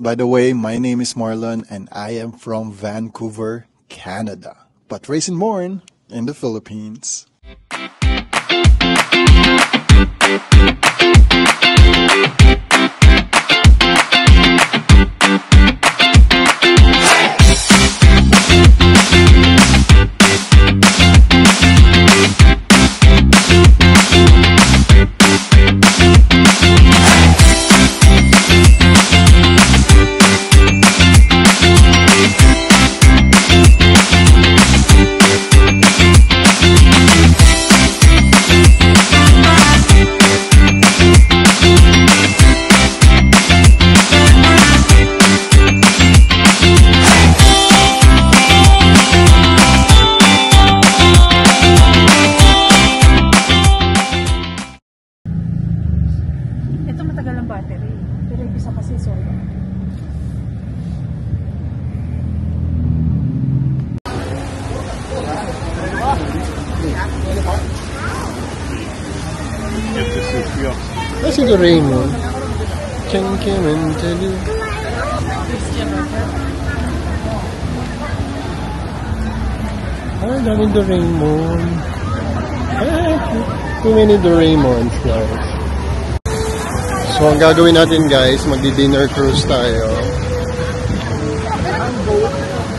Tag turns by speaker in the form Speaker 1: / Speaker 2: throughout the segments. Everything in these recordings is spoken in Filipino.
Speaker 1: By the way, my name is Marlon and I am from Vancouver, Canada, but raised and born in the Philippines.
Speaker 2: Matagal ang battery, pero yung isa kasi solar.
Speaker 3: Kasi Doraemon. Can tell you. Ay, daming Doraemon. Too many Doraemons, guys. So, ang gagawin natin, guys, magdi-dinner cruise tayo.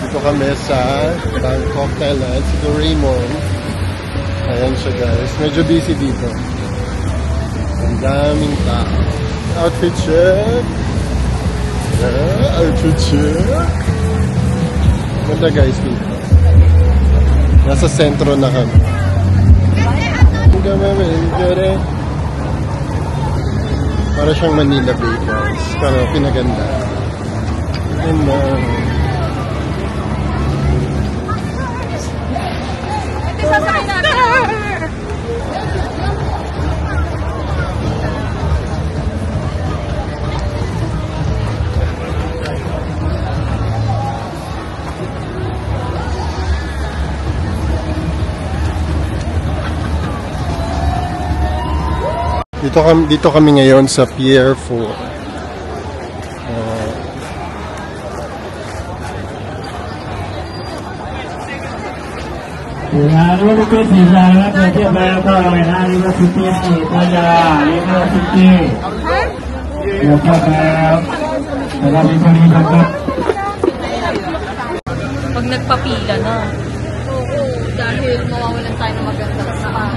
Speaker 3: Dito kami sa Bangkok, Thailand, si Doraemon. Ayan siya, guys. Medyo busy dito. Ang daming tao. Outfit check. Yeah, outfit check. Ganda, guys, dito. Nasa sentro na kami. Para siyang Manila Bay, guys. Pero pinaganda. Dito kami ngayon sa Pier 4.
Speaker 2: Pag nagpapila na. Oo, dahil mawawalan tayo ng magandang saan.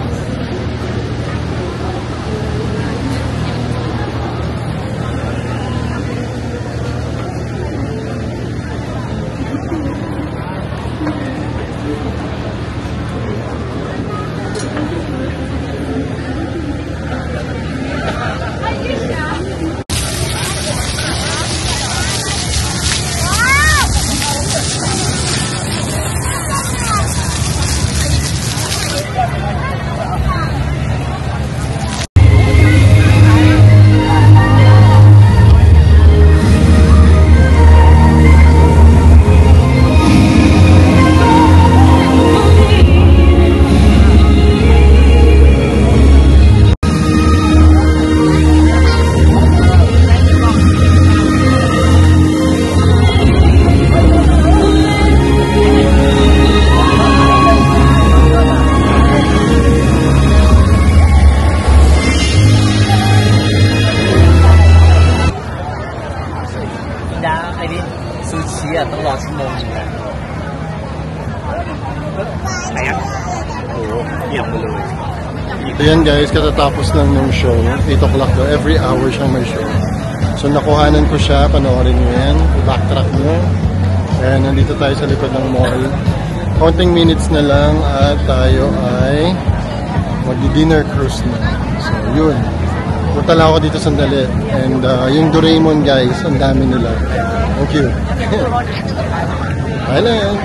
Speaker 2: Ayan, guys, katatapos lang ng show. 8 o'clock daw. Every hour siyang may show. So nakuhanan ko siya. Panoorin nyo yan. Backtrack nyo. Ayan, nandito tayo sa likod ng mall. Counting minutes na lang at tayo ay magdi-dinner cruise na. So yun. Punta lang ako dito sandali. And yung Doraemon, guys, ang dami nila. Thank you. Bye lang.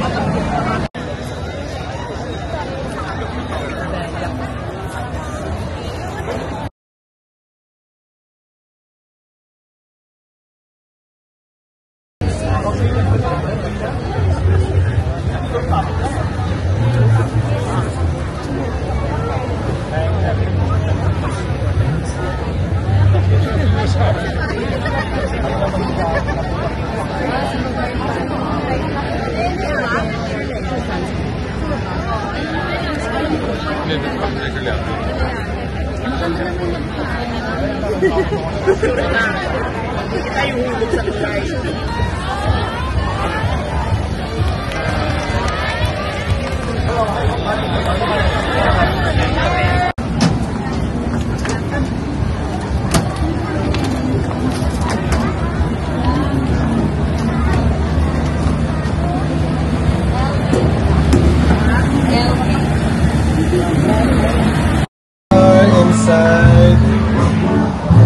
Speaker 2: Inside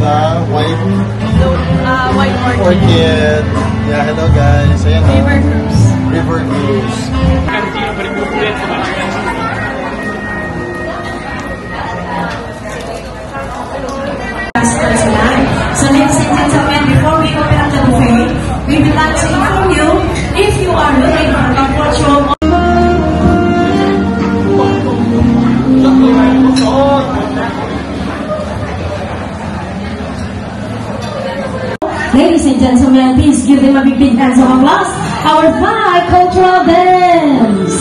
Speaker 2: the white orchid. Yeah, hello guys. Ayan na. River Cruise.
Speaker 4: So ladies and gentlemen, before we open up the buffet, we would like to inform you, if you are looking for a virtual Ladies and gentlemen, please give them a big hands of applause. Our 5 cultural bands.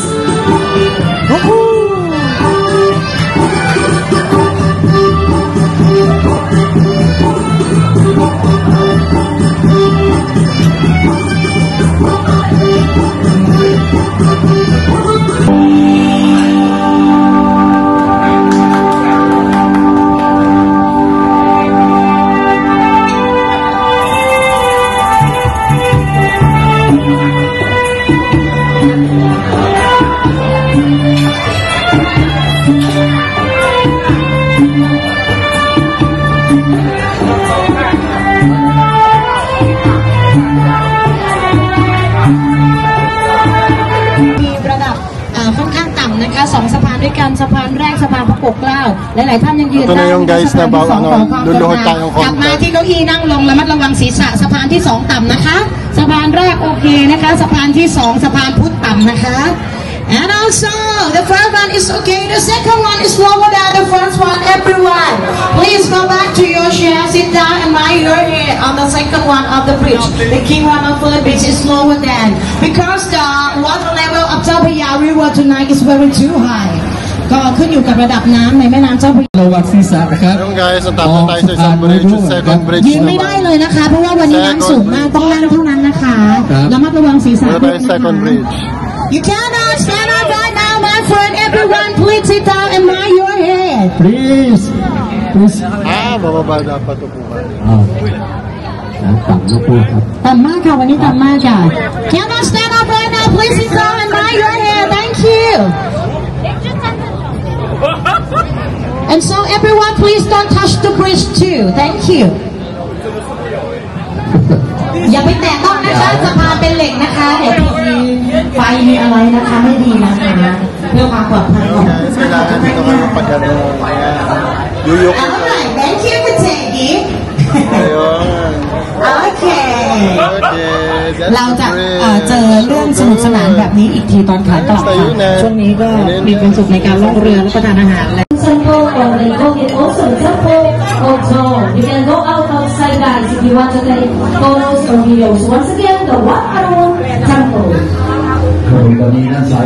Speaker 4: Song สะพานด้วยกันสะพานแรกสะพานพระปกเกล้าหลายๆท่านยังยืนได้
Speaker 2: guys na ba luluhod tayong
Speaker 4: กลับมาที่เก้าอี้นั่งลงระมัดระวังศีรษะสะพานที่2ต่ำนะคะสะพานแรกโอเคนะคะสะพานที่2สะพานพุทธต่ำนะคะ and also the first one is okay the second one is lower than the first one everyone please go back to your chair sit down and mind your head on the second one of the bridge the king one of the bridge is lower than because the water level of Jalbhaya River tonight is very too high ก็ขึ้นอยู่กับระดับน้ำในแม่น้ำเจ้าพระยาระวังศีรษะนะครับ
Speaker 2: Yung guys, ang tapos tayo sa isang bridge, second bridge
Speaker 4: ยืนไม่ได้เลยนะคะเพราะว่าวันนี้น้ำสูงมากต้องนั่งเท่านั้นนะคะระมัดระวังศีรษะ
Speaker 2: Wala tayo second bridge.
Speaker 4: You cannot stand up right now my friend everyone please sit down and mind your head
Speaker 3: Please.
Speaker 2: Bababa dapat upuan.
Speaker 3: ต่ำนะพูดครับ
Speaker 4: ต่ำมากค่ะวันนี้ต่ำมากค่ะ Cannot stand up right now please sit down and mind your head thank you and so everyone please don't touch the bridge too thank you อย่าไปแตะต้องนะคะสะพานเป็นเหล็กนะคะเดี๋ยวมีไฟมีอะไรนะคะไม่ดีนะคะเพื่อความปลอดภัยของ
Speaker 2: Guys, kailangan dito kayo pag-ano. Yuyuk.
Speaker 4: Alright, thank you for taking
Speaker 2: Ayun.
Speaker 4: Okay
Speaker 2: Okay.
Speaker 4: เราจะเจอเรื่องสนุกสนานแบบนี้อีกทีตอนขากลับค่ะช่วงนี้ก็มีความสุขในการล่องเรือและประทานอาหารและ Temple or they go get also temple or zone. You can go out outside guys if you want to take photos or videos. Once again, the Wat Arun Temple.
Speaker 3: ตอนนี้ด้านซ้าย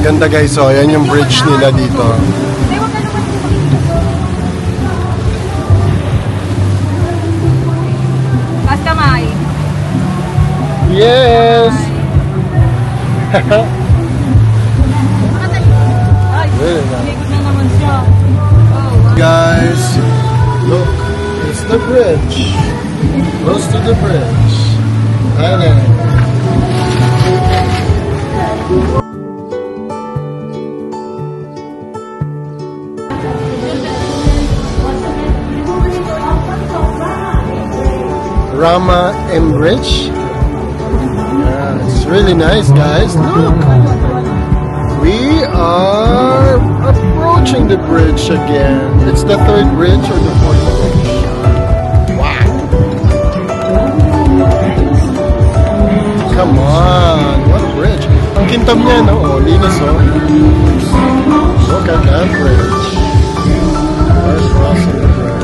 Speaker 2: Ganda guys, so ayan yung bridge nila dito.
Speaker 5: Basta may.
Speaker 2: Yes! Really nice.
Speaker 5: Na naman siya.
Speaker 2: Guys, look, it's the bridge. Close to the bridge. Thailand. Rama M Bridge. Yeah, it's really nice, guys. Look, we are approaching the bridge again. It's the third bridge or the fourth bridge. Wow! Come on, what a bridge! Ang kintam niya, no? Oh, linis, oh. Look at that bridge. Let's cross the bridge.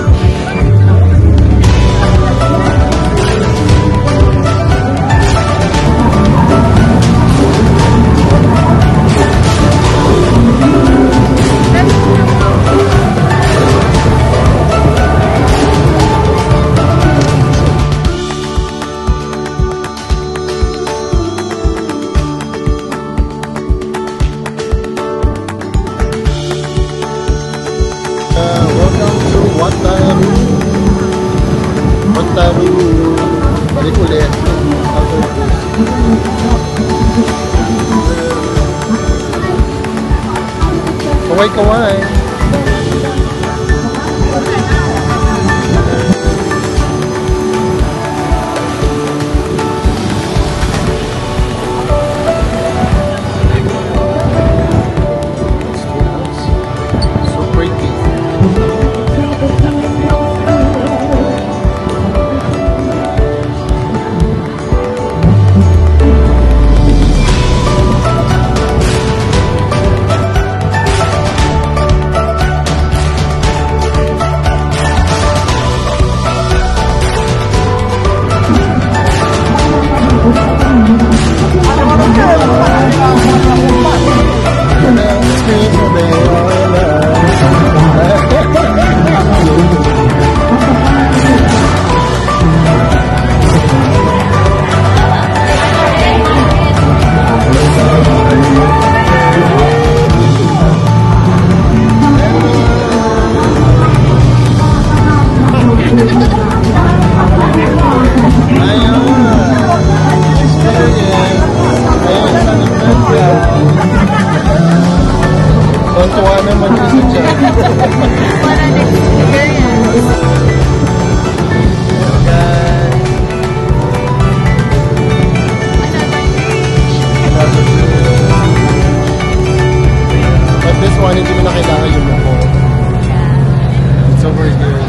Speaker 2: Welcome to Wataru. Wataru. Balik ulit. Kaway-kaway. So pretty. Tuwa naman isa dyan.
Speaker 5: What an experience.
Speaker 2: But this one, hindi mo na kailangan yung ako. It's over here.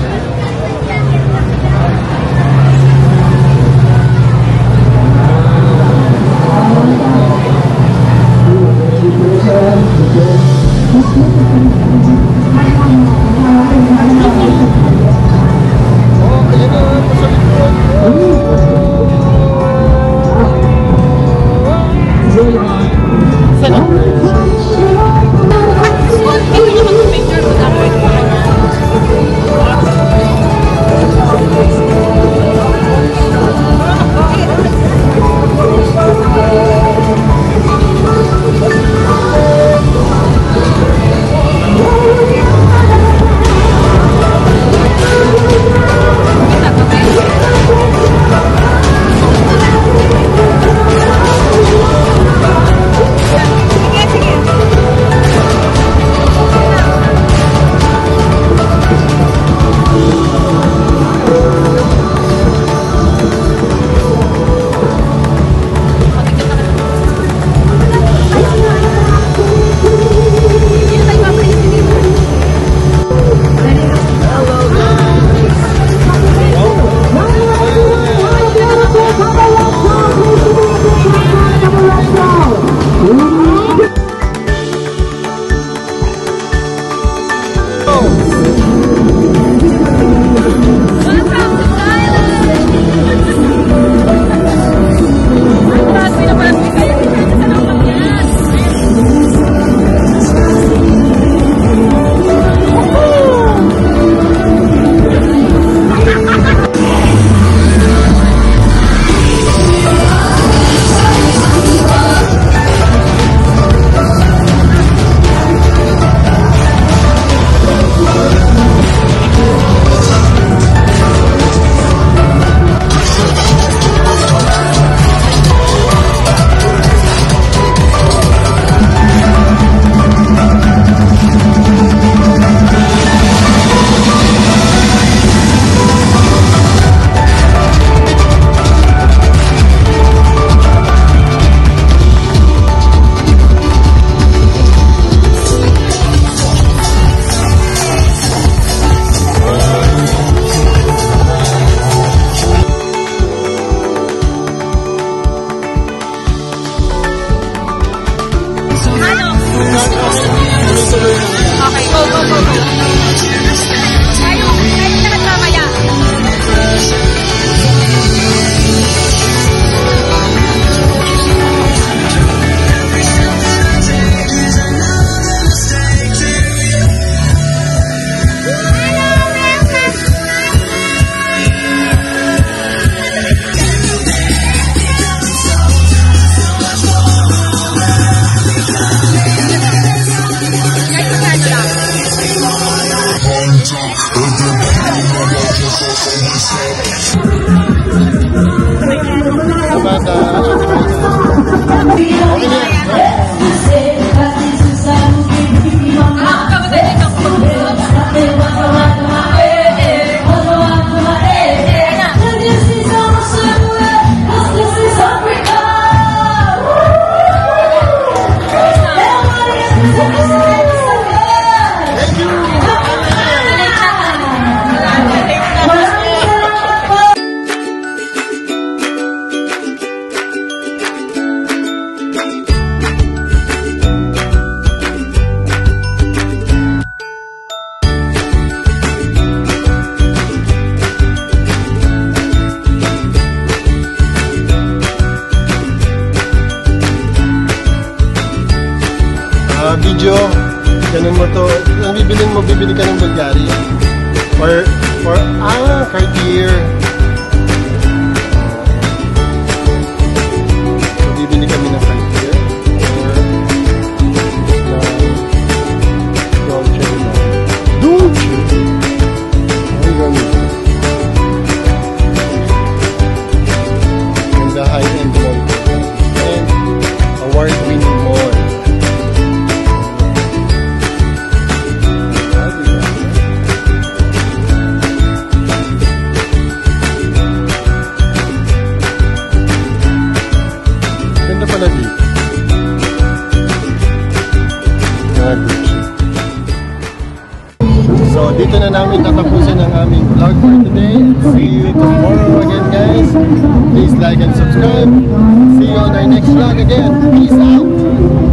Speaker 5: Okay, go, go, go, go. Tayo lahat mamaya.
Speaker 2: Video, ganun mo to. Ang bibilin mo, bibili ka ng Bulgari. Or Cartier. So, bibili kami ng Cartier. Or Dolce. Ay, ganun. And the high-end mall. And award-winning mall. So, dito na namin tatapusin ang aming vlog for today. See you tomorrow again, guys. Please like and subscribe. See you on our next vlog again. Peace out!